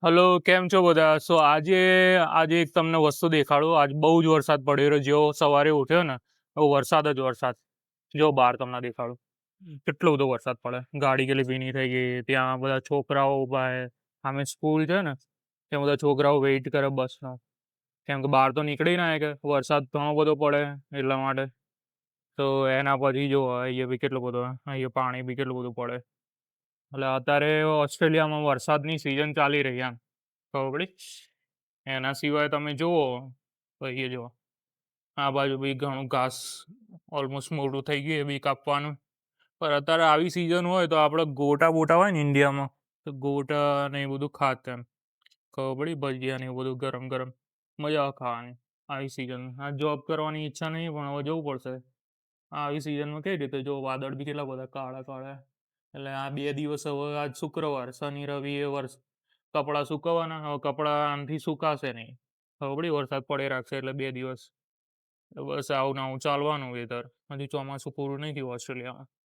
Hello, કેમ છો બધા? આજે એક તમને વસ્તુ દેખાડું. આજ બહુ જ વરસાદ પડી રહ્યો. જેવો સવારે ઉઠ્યો ને એવો વરસાદ જ વરસાદ. જો બહાર તમને દેખાડું. કેટલો બધો વરસાદ પડે. ગાડી કેટલી ભીની થઈ ગઈ. ત્યાં બધા છોકરાઓ ઊભા છે. સામે સ્કૂલ છે ને ત્યાં બધા છોકરાઓ વેઇટ કરે બસનો. કેમ કે બહાર તો નીકળી ના કે વરસાદ ઘણો બધો પડે એટલા માટે. તો એના પછી જો અહીંયા બી કેટલો બધો અહીંયા પાણી બી કેટલું બધું પડે. એટલે અત્યારે ઓસ્ટ્રેલિયામાં વરસાદની સિઝન ચાલી રહી એમ. ખબર પડી? એના સિવાય તમે જુઓ તો અહીંયા જુઓ આ બાજુ બી ઘણું ઘાસ ઓલમોસ્ટ મોટું થઈ ગયું એ બી કાપવાનું. પણ અત્યારે આવી સિઝન હોય તો આપણે ગોટા બોટા હોય ને ઇન્ડિયામાં તો ગોટા ને એ બધું ખાત એમ. ખબર પડી? ભજીયા ને એવું બધું ગરમ ગરમ મજા આવે ખાવાની આવી સિઝન. આ જોબ કરવાની ઈચ્છા નહીં પણ હવે જવું પડશે. આવી સિઝનમાં કઈ રીતે જો વાદળ બી કેટલા બધા કાળા કાળા. એટલે આ 2 દિવસ હવે આજ શુક્રવાર શનિ રવિ એ વર્ષ કપડાં સુકવવાના. હવે કપડાં આનાથી સુકાશે નહીં. ખબર પડી? વરસાદ પડે રાખશે એટલે 2 દિવસ. બસ આવું ને આવું ચાલવાનું વેધર. હજી ચોમાસું પૂરું નહીં થયું ઓસ્ટ્રેલિયામાં.